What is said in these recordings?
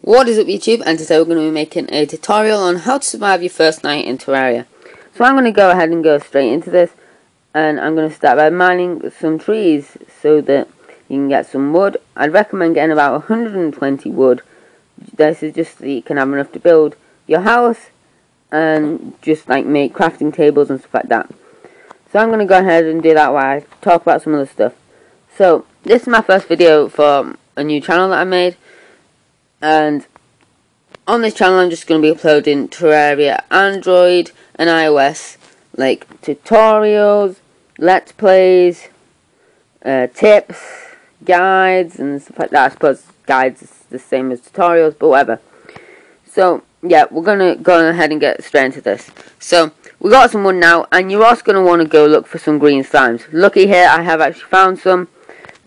What is up YouTube, and today we're going to be making a tutorial on how to survive your first night in Terraria. So I'm going to go ahead and go straight into this, and I'm going to start by mining some trees so that you can get some wood. I'd recommend getting about 120 wood. This is just so you can have enough to build your house and just like make crafting tables and stuff like that. So I'm going to go ahead and do that while I talk about some other stuff. So this is my first video for a new channel that I made. And on this channel I'm just going to be uploading Terraria Android and iOS, like tutorials, let's plays, tips, guides and stuff like that. I suppose guides is the same as tutorials, but whatever. So yeah, we're going to go ahead and get straight into this. So we got some wood now, and you're also going to want to go look for some green slimes. Lucky here, I have actually found some.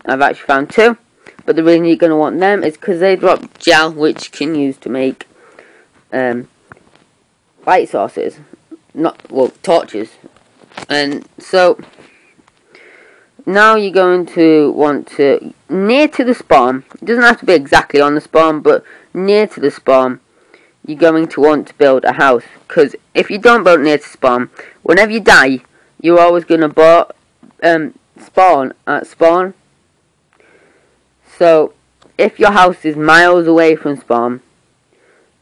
I've actually found two. But the reason you're going to want them is because they drop gel, which you can use to make light sources. Torches. And so, now you're going to want to, near to the spawn, it doesn't have to be exactly on the spawn, but near to the spawn, you're going to want to build a house. Because if you don't build near to spawn, whenever you die, you're always going to spawn at spawn. So, if your house is miles away from spawn,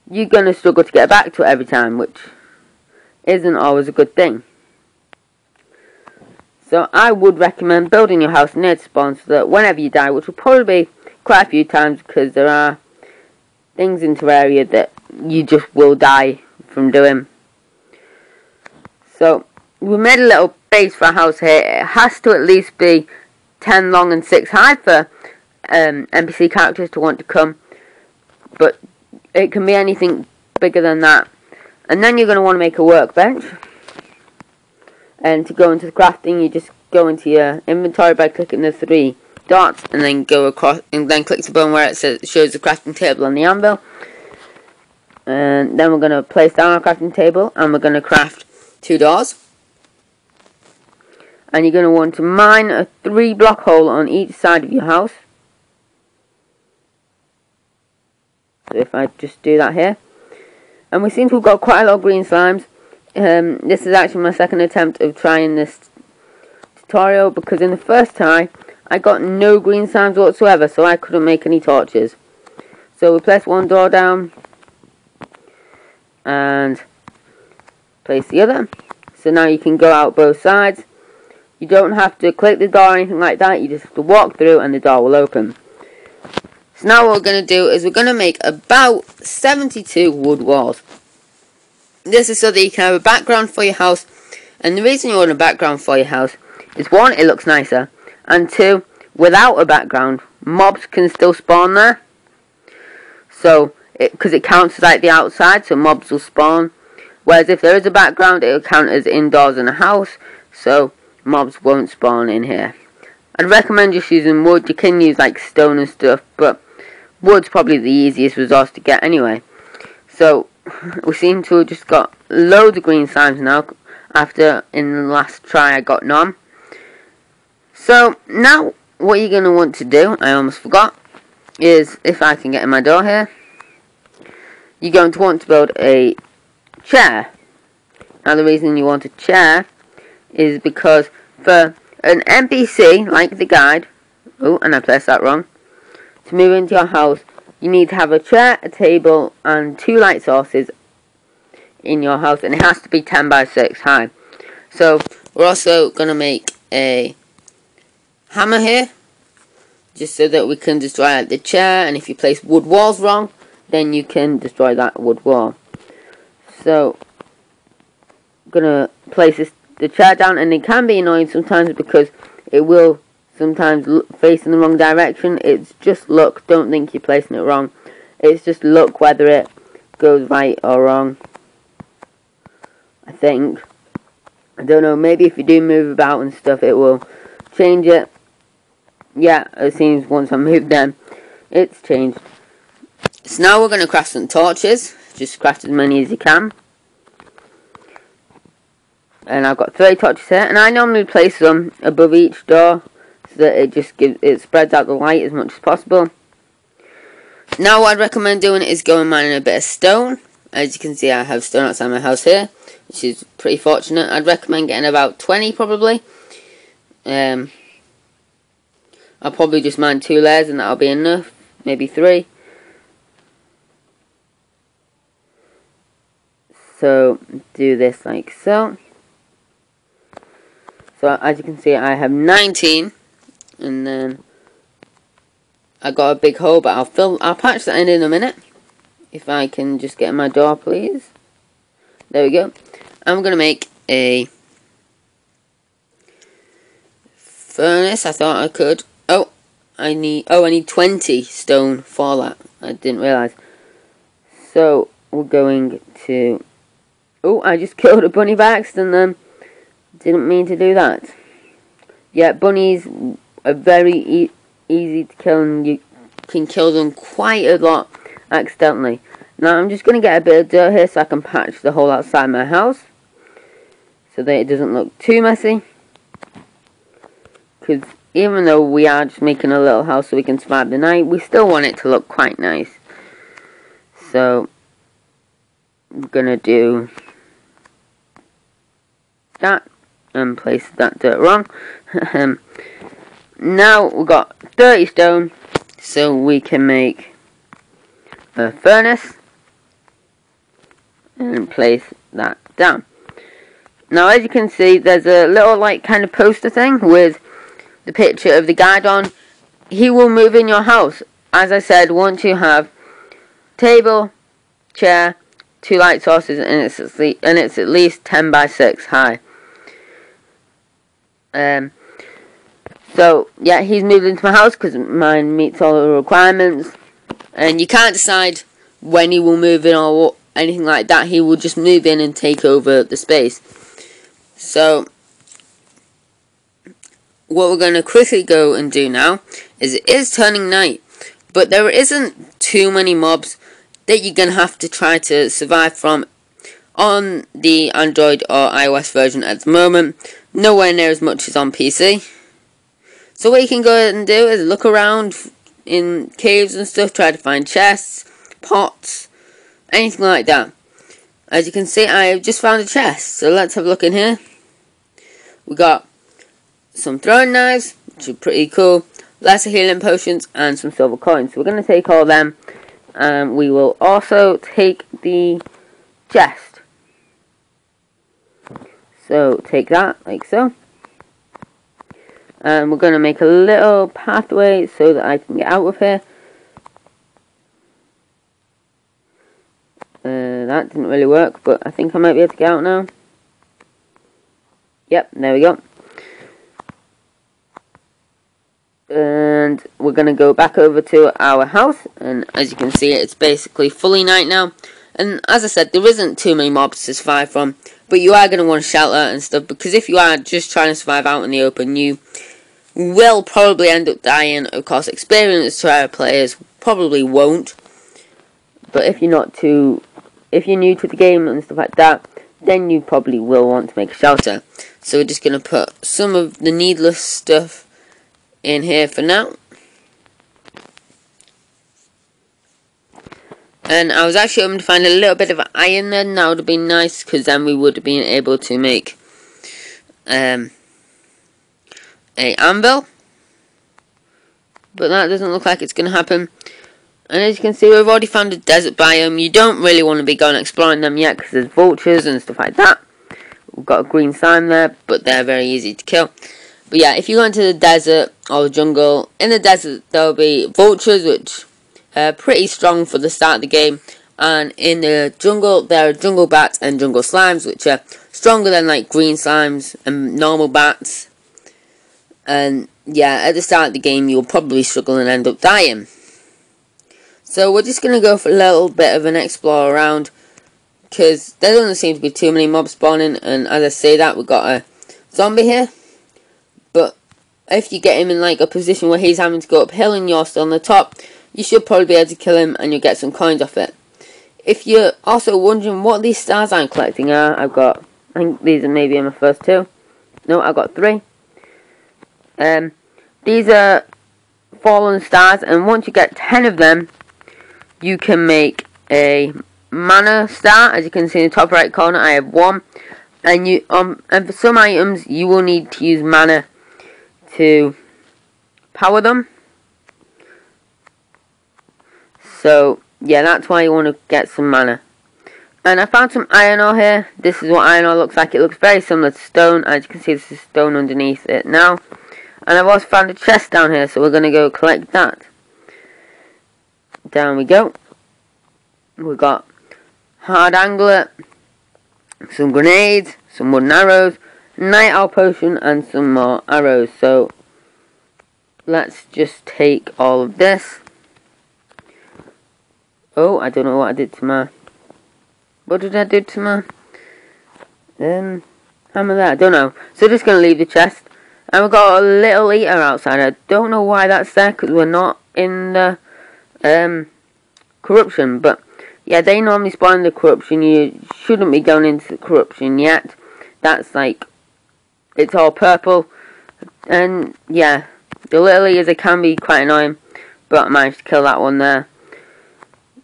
you're going to struggle to get back to it every time, which isn't always a good thing. So, I would recommend building your house near to spawn so that whenever you die, which will probably be quite a few times because there are things in Terraria that you just will die from doing. So, we made a little base for a house here. It has to at least be 10 long and 6 high for NPC characters to want to come, but it can be anything bigger than that. And then you're going to want to make a workbench, and to go into the crafting, you just go into your inventory by clicking the 3 dots, and then go across, and then click the button where it shows the crafting table on the anvil. And then we're going to place down our crafting table, and we're going to craft 2 doors. And you're going to want to mine a 3-block hole on each side of your house. So if I just do that here, and we seem to have got quite a lot of green slimes. This is actually my second attempt of trying this tutorial, because in the first try I got no green slimes whatsoever, so I couldn't make any torches. So we place 1 door down and place the other. So now you can go out both sides. You don't have to click the door or anything like that, you just have to walk through and the door will open. So now what we're going to do is we're going to make about 72 wood walls. This is so that you can have a background for your house. And the reason you want a background for your house is 1, it looks nicer. And 2, without a background, mobs can still spawn there. So, because it counts as like the outside, so mobs will spawn. Whereas if there is a background, it will count as indoors in a house. So, mobs won't spawn in here. I'd recommend just using wood. You can use like stone and stuff, but wood's probably the easiest resource to get anyway. So we seem to have just got loads of green slimes now, after in the last try I got none. So now what you're going to want to do, I almost forgot, is if I can get in my door here, you're going to want to build a chair. Now the reason you want a chair is because for an NPC, like the guide, oh, and I placed that wrong, to move into your house, you need to have a chair, a table, and 2 light sources in your house, and it has to be 10 by 6 high. So, we're also going to make a hammer here, just so that we can destroy the chair, and if you place wood walls wrong, then you can destroy that wood wall. So, I'm going to place the chair down, and it can be annoying sometimes because it will sometimes face in the wrong direction. It's just luck. Don't think you're placing it wrong. It's just luck whether it goes right or wrong. I think. I don't know. Maybe if you do move about and stuff, it will change it. Yeah, it seems once I moved them, it's changed. So now we're going to craft some torches. Just craft as many as you can. And I've got 3 torches here, and I normally place them above each door so that it just spreads out the light as much as possible. Now what I'd recommend doing is going mining a bit of stone. As you can see, I have stone outside my house here, which is pretty fortunate. I'd recommend getting about 20 probably. I'll probably just mine 2 layers and that'll be enough. Maybe 3. So do this like so. So as you can see, I have 19, and then I got a big hole, but I'll patch that in a minute. If I can just get my door, please. There we go. I'm gonna make a furnace. I thought I could. I need 20 stone for that. I didn't realise. So we're going to. I just killed a bunny by accident then. Didn't mean to do that. Yeah, bunnies are very easy to kill, and you can kill them quite a lot accidentally. Now I'm just going to get a bit of dirt here so I can patch the hole outside my house, so that it doesn't look too messy. Because even though we are just making a little house so we can survive the night, we still want it to look quite nice. So I'm going to do that and place that dirt wrong. Now we've got 30 stone, so we can make a furnace and place that down. Now as you can see, there's a little like kind of poster thing with the picture of the guide on. He will move in your house. As I said, once you have table, chair, 2 light sources, and it's at least 10 by 6 high. So yeah, he's moved into my house because mine meets all the requirements, and you can't decide when he will move in or anything like that. He will just move in and take over the space. So what we're going to quickly go and do now is, it is turning night, but there isn't too many mobs that you're going to have to try to survive from on the Android or iOS version at the moment. Nowhere near as much as on PC. So what you can go ahead and do is look around in caves and stuff, try to find chests, pots, anything like that. As you can see, I have just found a chest, so let's have a look in here. We got some throwing knives, which are pretty cool, lesser healing potions, and some silver coins. So we're going to take all of them, and we will also take the chest. So take that, like so. And we're going to make a little pathway so that I can get out of here. That didn't really work, but I think I might be able to get out now. Yep, there we go. And we're going to go back over to our house, and as you can see, it's basically fully night now. And as I said, there isn't too many mobs to survive from, but you are going to want a shelter and stuff, because if you are just trying to survive out in the open, you will probably end up dying. Of course, experienced terraria players probably won't, but if you're new to the game and stuff like that, then you probably will want to make a shelter. So we're just going to put some of the needless stuff in here for now. And I was actually hoping to find a little bit of iron there. That would have been nice, because then we would have been able to make a anvil. But that doesn't look like it's going to happen. And as you can see, we've already found a desert biome. You don't really want to be going exploring them yet, because there's vultures and stuff like that. We've got a green slime there, but they're very easy to kill. But yeah, if you go into the desert or the jungle, in the desert there'll be vultures, which are pretty strong for the start of the game. And in the jungle, there are jungle bats and jungle slimes, which are stronger than like green slimes and normal bats. And yeah, at the start of the game, you'll probably struggle and end up dying. So we're just going to go for a little bit of an explore around, because there doesn't seem to be too many mobs spawning. And as I say that, we've got a zombie here. But if you get him in like a position where he's having to go uphill and you're still on the top, you should probably be able to kill him and you'll get some coins off it. If you're also wondering what these stars I'm collecting are, I think these are maybe in my first 2. No, I've got 3. These are fallen stars, and once you get 10 of them, you can make a mana star. As you can see in the top right corner, I have one. And and for some items, you will need to use mana to power them. So yeah, that's why you want to get some mana. And I found some iron ore here. This is what iron ore looks like. It looks very similar to stone. As you can see, this is stone underneath it now. And I've also found a chest down here, so we're going to go collect that. Down we go. We've got hard angler, some grenades, some wooden arrows, night owl potion, and some more arrows. So let's just take all of this. Oh, I don't know what I did to my... What did I do to my... hammer there? I don't know. So just going to leave the chest. And we've got a little eater outside. I don't know why that's there, because we're not in the corruption. But yeah, they normally spawn in the corruption. You shouldn't be going into the corruption yet. That's like... It's all purple. And yeah, the little eaters, they can be quite annoying. But I managed to kill that one there.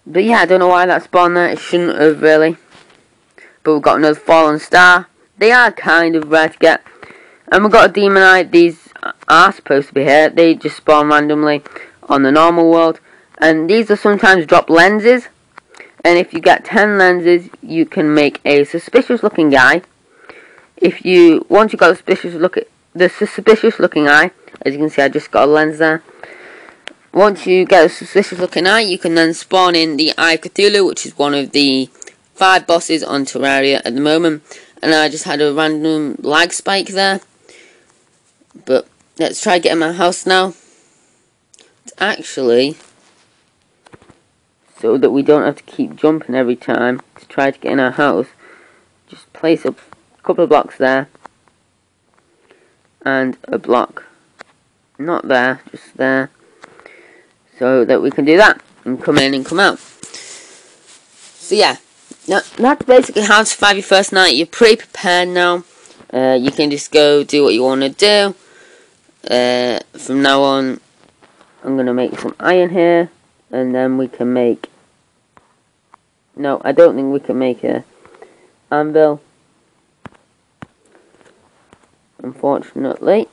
But yeah, I don't know why that spawned there. It shouldn't have really. But we've got another fallen star. They are kind of rare to get. And we've got a demon eye. These are supposed to be here. They just spawn randomly on the normal world. And these are sometimes drop lenses. And if you get 10 lenses, you can make a suspicious looking guy. Once you've got the suspicious looking eye, as you can see, I just got a lens there. Once you get a suspicious looking eye, you can then spawn in the Eye of Cthulhu, which is one of the 5 bosses on Terraria at the moment. And I just had a random lag spike there. But let's try getting my house now. It's actually so that we don't have to keep jumping every time to try to get in our house. Just place a couple of blocks there. And a block. Not there, just there. So that we can do that and come in and come out. So yeah, that's basically how to survive your first night. You're pretty prepared now. You can just go do what you want to do. From now on, I'm going to make some iron here. And then we can make... No, I don't think we can make a anvil. Unfortunately.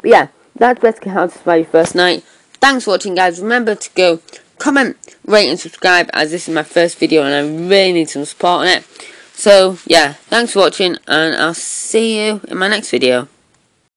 But yeah, that's basically how to survive your first night. Thanks for watching, guys. Remember to go comment, rate and subscribe, as this is my first video and I really need some support on it. So yeah, thanks for watching and I'll see you in my next video.